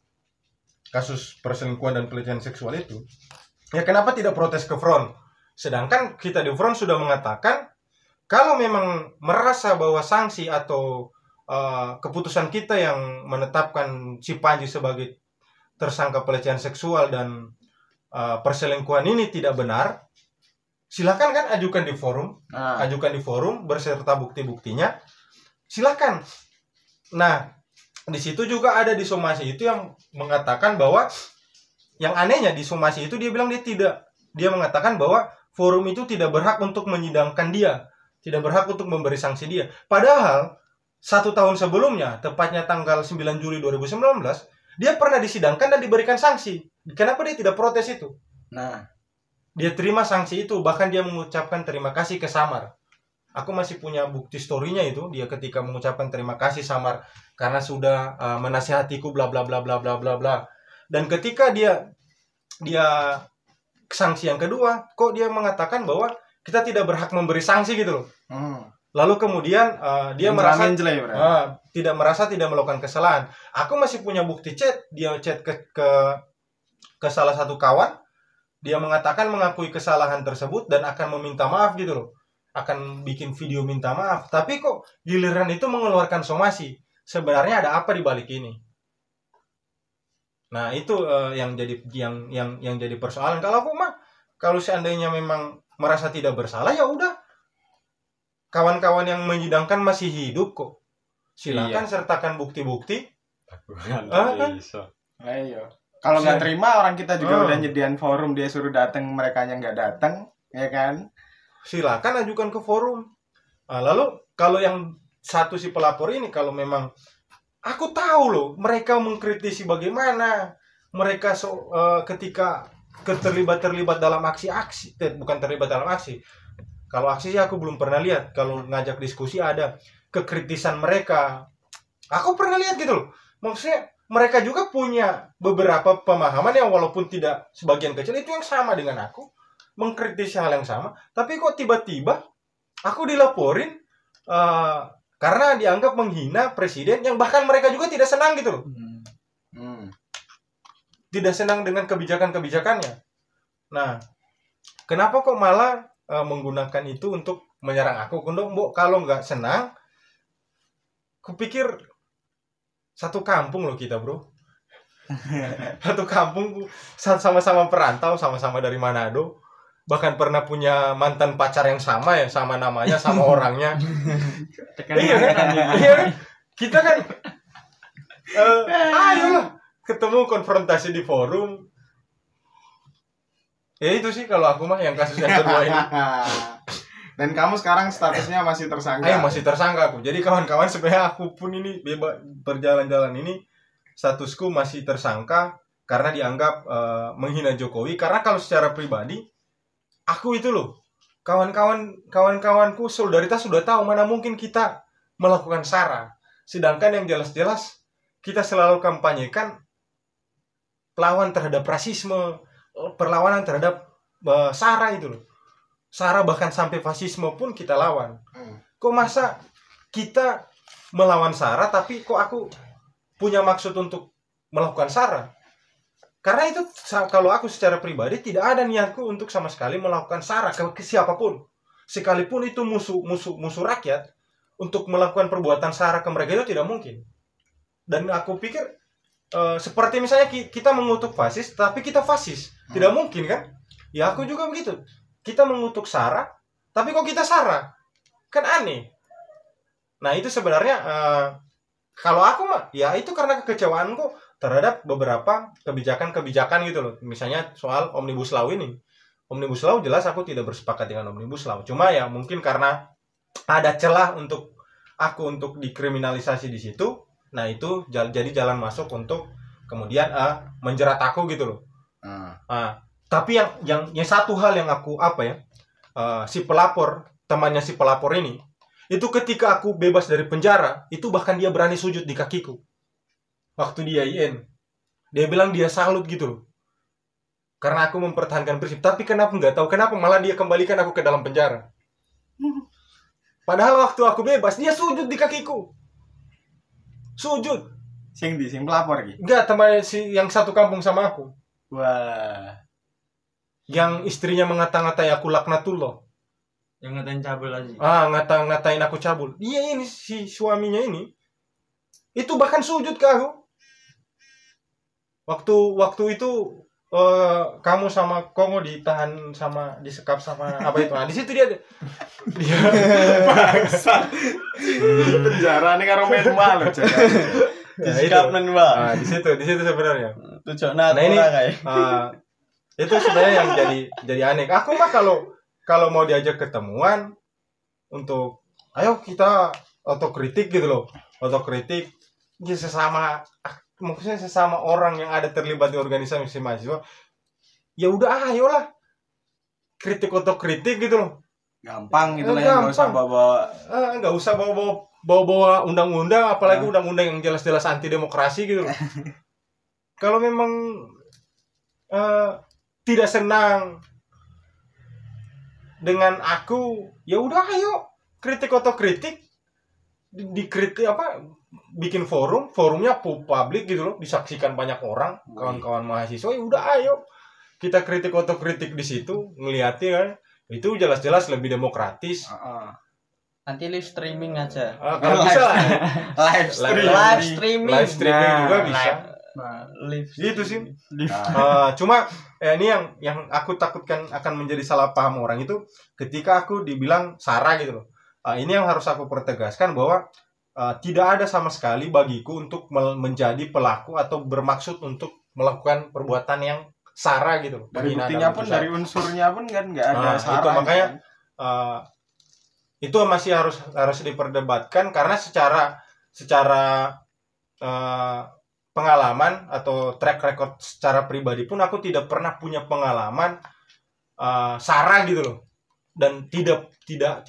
kasus perselingkuhan dan pelecehan seksual itu, ya kenapa tidak protes ke front? Sedangkan kita di front sudah mengatakan kalau memang merasa bahwa sanksi atau keputusan kita yang menetapkan si Panji sebagai tersangka pelecehan seksual dan perselingkuhan ini tidak benar, silakan kan ajukan di forum berserta bukti-buktinya, silakan. Nah, di situ juga ada di somasi itu yang mengatakan bahwa yang anehnya di somasi itu dia bilang dia mengatakan bahwa forum itu tidak berhak untuk menyidangkan dia, tidak berhak untuk memberi sanksi dia. Padahal 1 tahun sebelumnya, tepatnya tanggal 9 Juli 2019, dia pernah disidangkan dan diberikan sanksi. Kenapa dia tidak protes itu? Nah, dia terima sanksi itu, bahkan dia mengucapkan terima kasih ke Samar. Aku masih punya bukti story-nya itu, dia ketika mengucapkan terima kasih Samar karena sudah menasihatiku bla bla bla bla bla bla bla. Dan ketika dia sanksi yang kedua, kok dia mengatakan bahwa kita tidak berhak memberi sanksi gitu loh. Lalu kemudian dia merasa tidak melakukan kesalahan. Aku masih punya bukti chat, dia chat ke salah satu kawan, dia mengatakan mengakui kesalahan tersebut dan akan meminta maaf gitu loh. Akan bikin video minta maaf. Tapi kok giliran itu mengeluarkan somasi. Sebenarnya ada apa di balik ini? Nah, itu yang jadi persoalan. Kalau seandainya memang merasa tidak bersalah, ya udah. Kawan-kawan yang menyidangkan masih hidup kok. Silakan sertakan bukti-bukti. Ayo. Kalau nggak terima, orang kita juga udah nyediain forum, dia suruh datang, mereka yang nggak datang, ya kan? Silakan ajukan ke forum. Lalu kalau yang satu si pelapor ini, kalau memang aku tahu loh, mereka mengkritisi bagaimana mereka ketika terlibat dalam aksi-aksi, bukan terlibat dalam aksi. Kalau aksi sih aku belum pernah lihat. Kalau ngajak diskusi ada kekritisan mereka. Aku pernah lihat gitu loh. Maksudnya mereka juga punya beberapa pemahaman yang walaupun tidak sebagian kecil itu yang sama dengan aku. Mengkritisi hal yang sama. Tapi kok tiba-tiba aku dilaporin karena dianggap menghina presiden yang bahkan mereka juga tidak senang gitu loh. Tidak senang dengan kebijakan-kebijakannya. Nah, kenapa kok malah menggunakan itu untuk menyerang aku? Kalau nggak senang, kupikir satu kampung loh kita bro. Satu kampung, sama-sama perantau, sama-sama dari Manado, bahkan pernah punya mantan pacar yang sama ya, sama namanya, sama orangnya. Iya kan? Kita kan ayolah ketemu konfrontasi di forum. Ya itu sih kalau aku mah yang kasus yang kedua ini. Dan kamu sekarang statusnya masih tersangka. Masih tersangka aku. Jadi kawan-kawan sebenarnya aku pun ini bebas berjalan-jalan ini statusku masih tersangka karena dianggap menghina Jokowi. Karena kalau secara pribadi aku itu loh, kawan-kawanku solidaritas sudah tahu mana mungkin kita melakukan SARA. Sedangkan yang jelas-jelas kita selalu kampanyekan perlawanan terhadap rasisme, perlawanan terhadap SARA itu loh. SARA bahkan sampai fasisme pun kita lawan. Kok masa kita melawan SARA tapi kok aku punya maksud untuk melakukan SARA? Karena itu kalau aku secara pribadi tidak ada niatku untuk sama sekali melakukan SARA ke siapapun. Sekalipun itu musuh rakyat, untuk melakukan perbuatan SARA ke mereka itu tidak mungkin. Dan aku pikir seperti misalnya kita mengutuk fasis tapi kita fasis. Tidak mungkin kan? Ya aku juga begitu. Kita mengutuk SARA tapi kok kita SARA? Kan aneh. Nah itu sebenarnya kalau aku mah ya itu karena kekecewaanku terhadap beberapa kebijakan-kebijakan gitu loh. Misalnya soal Omnibus Law ini. Omnibus Law jelas aku tidak bersepakat dengan Omnibus Law. Cuma ya mungkin karena ada celah untuk aku untuk dikriminalisasi di situ, nah itu jadi jalan masuk untuk kemudian menjerat aku gitu loh. Tapi yang satu hal yang aku si pelapor, temannya si pelapor ini, itu ketika aku bebas dari penjara, itu bahkan dia berani sujud di kakiku. Waktu dia IN, dia bilang dia salut gitu loh. Karena aku mempertahankan prinsip. Tapi kenapa nggak tahu kenapa malah dia kembalikan aku ke dalam penjara. Padahal waktu aku bebas, dia sujud di kakiku. Sujud. Sing pelapor iki. Enggak, teman si yang satu kampung sama aku. Wah. Yang istrinya ngata-ngatain aku laknatullah. Yang ngatain cabul aja. Ngata-ngatain aku cabul. Dia ini si suaminya ini. Itu bahkan sujud ke aku. Waktu itu kamu sama Kongo ditahan sama disekap sama apa itu? Nah, di situ dia Bangsa. Penjara nih karo menwa lho. Disikap men, Pak. Nah, di situ sebenarnya. Tujuannya Nah, ini kayak. itu sebenarnya yang jadi aneh. Aku mah kalau mau diajak ketemuan untuk ayo kita otokritik gitu loh. Otokritik ya maksudnya sesama orang yang ada terlibat di organisasi mahasiswa. Ya udah ayolah. Kritik otokritik gitu loh. Gampang gitu lah, enggak usah bawa enggak usah bawa undang-undang, apalagi undang-undang yang jelas-jelas anti demokrasi gitu loh. Kalau memang tidak senang dengan aku, ya udah ayo kritik otokritik, dikritik bikin forumnya publik gitu loh, disaksikan banyak orang, kawan-kawan mahasiswa, ya udah ayo kita kritik otokritik di situ, ngeliatin kan, itu jelas-jelas lebih demokratis. Nanti live streaming aja. Kalau bisa lah. Live streaming juga bisa. Live Itu sih. Cuma ini yang aku takutkan akan menjadi salah paham orang itu ketika aku dibilang sara gitu loh. Ini yang harus aku pertegaskan bahwa tidak ada sama sekali bagiku untuk menjadi pelaku atau bermaksud untuk melakukan perbuatan yang sara gitu loh. Dari buktinya pun, dari unsurnya pun kan nggak ada sara. Itu makanya itu masih harus diperdebatkan karena secara pengalaman atau track record secara pribadi pun aku tidak pernah punya pengalaman sara gitu loh, dan tidak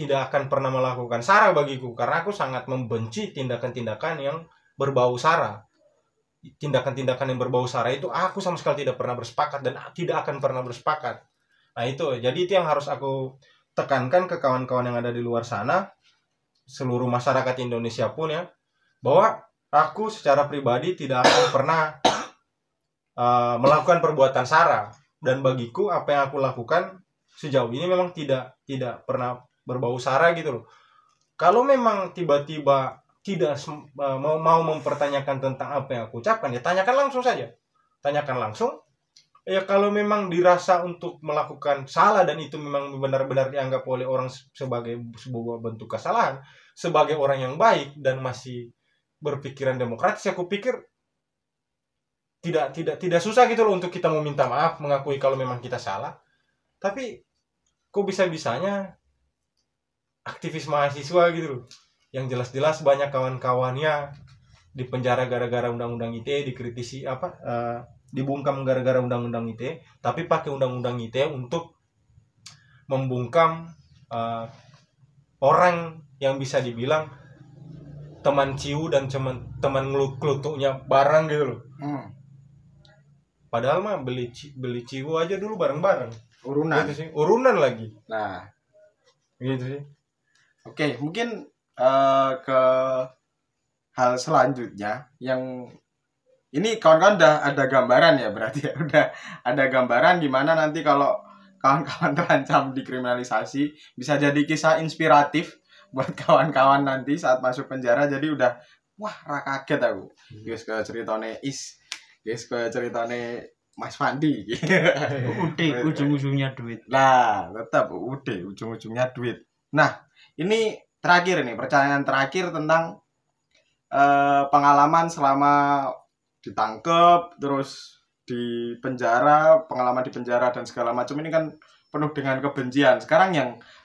akan pernah melakukan sara bagiku karena aku sangat membenci tindakan-tindakan yang berbau sara. Tindakan-tindakan yang berbau sara itu aku sama sekali tidak pernah bersepakat dan tidak akan pernah bersepakat. Nah itu, jadi itu yang harus aku tekankan ke kawan-kawan yang ada di luar sana, seluruh masyarakat Indonesia pun ya, bahwa aku secara pribadi tidak akan pernah melakukan perbuatan sara, dan bagiku apa yang aku lakukan sejauh ini memang tidak pernah berbau sara gitu loh. Kalau memang tiba-tiba tidak mau mempertanyakan tentang apa yang aku ucapkan, ya tanyakan langsung saja. Tanyakan langsung. Ya kalau memang dirasa untuk melakukan salah dan itu memang benar-benar dianggap oleh orang sebagai sebuah bentuk kesalahan, sebagai orang yang baik dan masih berpikiran demokratis, aku pikir tidak susah gitu loh untuk kita meminta maaf, mengakui kalau memang kita salah. Tapi kok bisa-bisanya aktivis mahasiswa gitu loh, yang jelas-jelas banyak kawan-kawannya di penjara gara-gara undang-undang ITE, dikritisi dibungkam gara-gara undang-undang ITE, tapi pakai undang-undang ITE untuk membungkam orang yang bisa dibilang teman ciu dan teman ngelutuknya barang gitu loh. Padahal mah beli ciu aja dulu bareng-bareng. Urunan. Gitu sih, urunan lagi. Nah, gitu sih. Oke, mungkin ke hal selanjutnya yang ini kawan-kawan udah ada gambaran ya, berarti ya udah ada gambaran gimana nanti kalau kawan-kawan terancam dikriminalisasi, bisa jadi kisah inspiratif buat kawan-kawan nanti saat masuk penjara. Jadi udah wah ra kaget aku. Guys ke ceritane guys ke ceritane Mas Fandi. Ujung-ujungnya duit. Nah, tetap ujung-ujungnya duit. Nah, ini terakhir nih, pertanyaan terakhir tentang pengalaman selama ditangkep, terus di penjara, pengalaman di penjara dan segala macam ini kan penuh dengan kebencian. Sekarang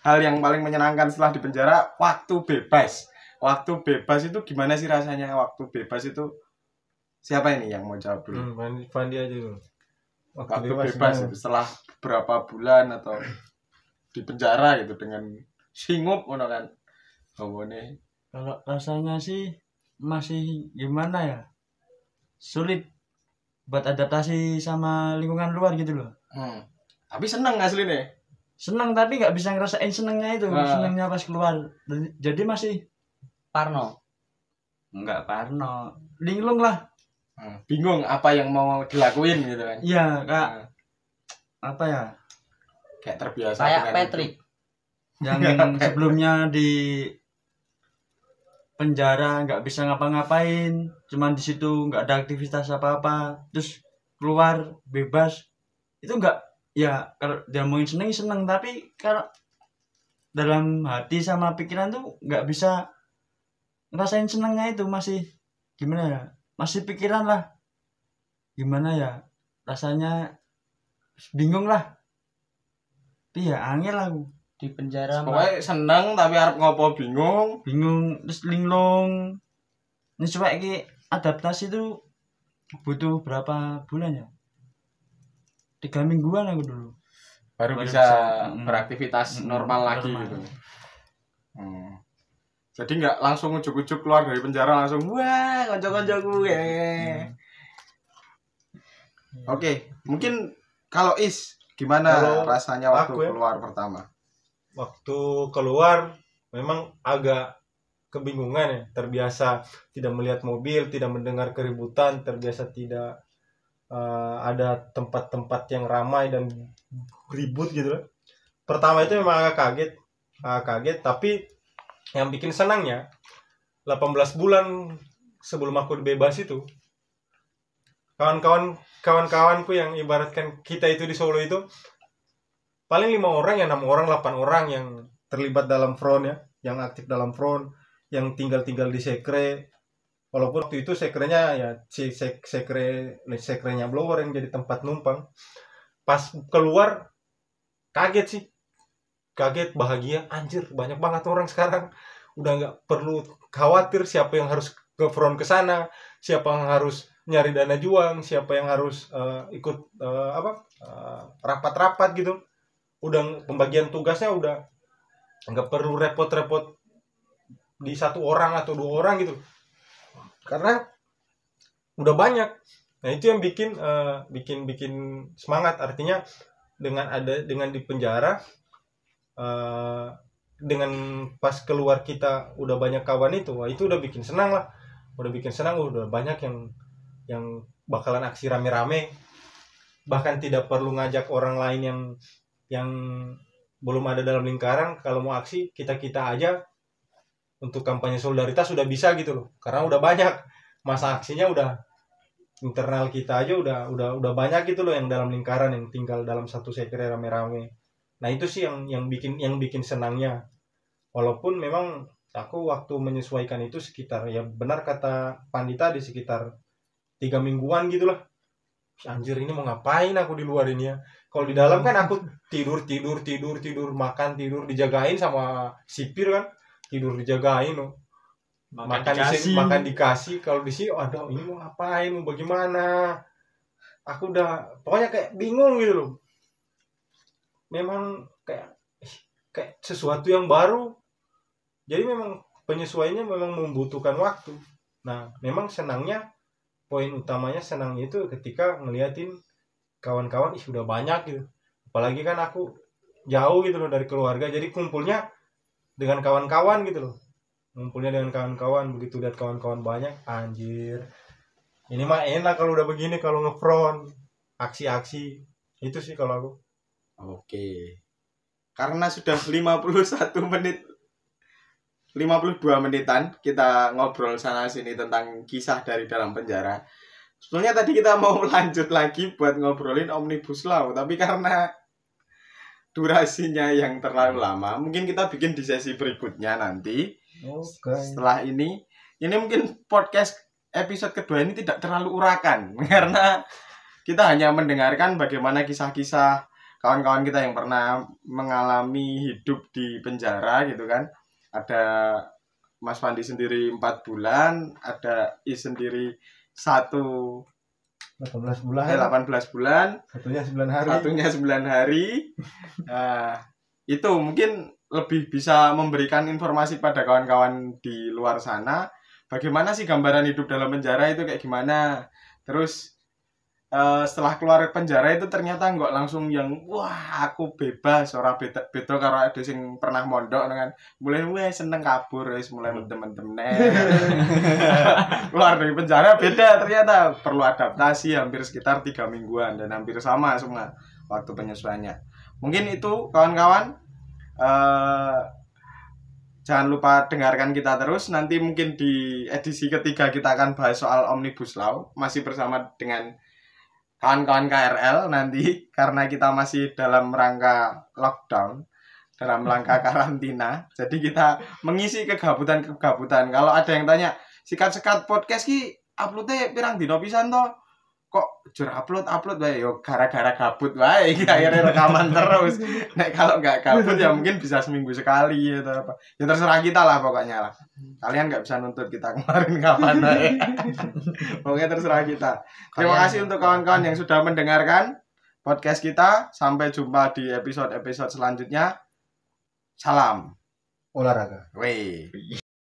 hal yang paling menyenangkan setelah di penjara, waktu bebas. waktu bebas itu gimana sih rasanya? Waktu bebas itu siapa ini yang mau jawab dulu? Fandi aja dulu. Waktu bebas itu setelah berapa bulan atau di penjara gitu dengan singup ngono kan. Ngomongnya Kalau rasanya sih masih gimana ya? Sulit buat adaptasi sama lingkungan luar gitu loh. Tapi seneng aslinya. Seneng tapi nggak bisa ngerasain senengnya itu, senengnya pas keluar. Jadi masih Parno. nggak parno, linglung lah. Bingung apa yang mau dilakuin gitu kan. Iya, Kak. Apa ya? Kayak terbiasa Kayak dengan Patrick. Yang sebelumnya di penjara nggak bisa ngapa-ngapain, cuman di situ nggak ada aktivitas apa-apa, terus keluar bebas. Itu nggak, ya kalau dia mau seneng, tapi kalau dalam hati sama pikiran tuh nggak bisa ngerasain senengnya itu, masih gimana ya, masih pikiran lah, gimana ya rasanya, bingung lah. Tapi ya angel aku Di penjara mah pokoknya seneng tapi harap ngopo bingung. terus linglung. Ini coba iki adaptasi itu butuh berapa bulan ya, 3 mingguan aku dulu Baru Baru bisa bisa, beraktivitas normal lagi normal. gitu. Jadi nggak langsung ujuk-ujuk keluar dari penjara langsung wah konco-koncoku ya. Oke, mungkin kalau gimana Kalau rasanya waktu aku ya, keluar pertama? waktu keluar memang agak kebingungan ya, terbiasa tidak melihat mobil, tidak mendengar keributan, terbiasa tidak ada tempat-tempat yang ramai dan ribut gitu loh. Pertama itu memang agak kaget, tapi yang bikin senangnya 18 bulan sebelum aku bebas itu, kawan-kawanku yang ibaratkan kita itu di Solo itu paling 5 orang, 6 orang, 8 orang yang terlibat dalam front ya, yang aktif dalam front, yang tinggal di sekre. Walaupun waktu itu sekrenya ya sekrenya blower yang jadi tempat numpang. Pas keluar kaget, bahagia, anjir banyak banget orang sekarang. Udah nggak perlu khawatir siapa yang harus ke front ke sana, siapa yang harus nyari dana juang, siapa yang harus ikut rapat-rapat gitu. Udah pembagian tugasnya udah nggak perlu repot-repot di 1 orang atau 2 orang gitu, karena udah banyak. Nah itu yang bikin semangat. Artinya dengan di penjara, dengan pas keluar kita udah banyak kawan itu, wah itu udah bikin senang lah, udah banyak yang bakalan aksi rame-rame, bahkan tidak perlu ngajak orang lain yang belum ada dalam lingkaran. Kalau mau aksi kita aja untuk kampanye solidaritas sudah bisa gitu loh, karena udah banyak masa aksinya, udah internal kita aja udah banyak gitu loh yang dalam lingkaran, yang tinggal dalam satu sekre rame-rame. Nah itu sih yang bikin senangnya. Walaupun memang aku waktu menyesuaikan itu sekitar, ya benar kata Pandi tadi, sekitar 3 mingguan gitulah. Anjir ini mau ngapain aku di luar ini ya. Kalau di dalam kan aku tidur, makan, tidur, dijagain sama sipir kan, tidur dijagain loh. Makan dikasih. Kalau di sini aduh ini mau ngapain, mau bagaimana, aku udah pokoknya kayak bingung gitu loh. Memang kayak sesuatu yang baru, jadi memang penyesuaiannya memang membutuhkan waktu. Nah memang senangnya, poin utamanya senangnya itu ketika ngeliatin kawan-kawan udah banyak gitu. Apalagi kan aku jauh gitu loh dari keluarga, jadi kumpulnya dengan kawan-kawan gitu loh. Begitu lihat kawan-kawan banyak, anjir ini mah enak kalau udah begini, kalau ngefront aksi-aksi. Itu sih kalau aku. Oke. Karena sudah 52 menitan kita ngobrol sana sini tentang kisah dari dalam penjara. Sebenarnya tadi kita mau lanjut lagi buat ngobrolin Omnibus Law, tapi karena durasinya yang terlalu lama, mungkin kita bikin di sesi berikutnya nanti. Setelah ini mungkin podcast episode kedua ini tidak terlalu urakan karena kita hanya mendengarkan bagaimana kisah-kisah kawan-kawan kita yang pernah mengalami hidup di penjara gitu kan. Ada Mas Fandi sendiri 4 bulan, ada I sendiri 18 bulan. 18 bulan, Satunya 9 hari. satunya 9 hari. Nah, itu mungkin lebih bisa memberikan informasi pada kawan-kawan di luar sana. Bagaimana sih gambaran hidup dalam penjara itu kayak gimana. Terus setelah keluar penjara itu ternyata nggak langsung yang wah aku bebas ora beda karo ada sing pernah mondok kan mulai seneng kabur wis mulai temen-temen keluar dari penjara beda ternyata perlu adaptasi hampir sekitar 3 mingguan dan hampir sama semua waktu penyesuaiannya. Mungkin itu kawan-kawan, jangan lupa dengarkan kita terus. Nanti mungkin di edisi ketiga kita akan bahas soal Omnibus Law masih bersama dengan kawan-kawan KRL nanti karena kita masih dalam rangka lockdown, dalam rangka karantina. Jadi kita mengisi kegabutan. Kalau ada yang tanya, sikat-sikat podcast ki uploadnya pirang dino pisan to? Kok jur upload wae yo gara-gara gabut wae iki akhirnya rekaman terus. Nek kalau nggak gabut ya mungkin bisa seminggu sekali atau apa. Ya terserah kita lah pokoknya lah. Kalian nggak bisa nuntut kita kemarin kapan wae. Pokoknya terserah kita. Terima kasih untuk kawan-kawan yang sudah mendengarkan podcast kita. Sampai jumpa di episode-episode selanjutnya. Salam Olahraga. Weh.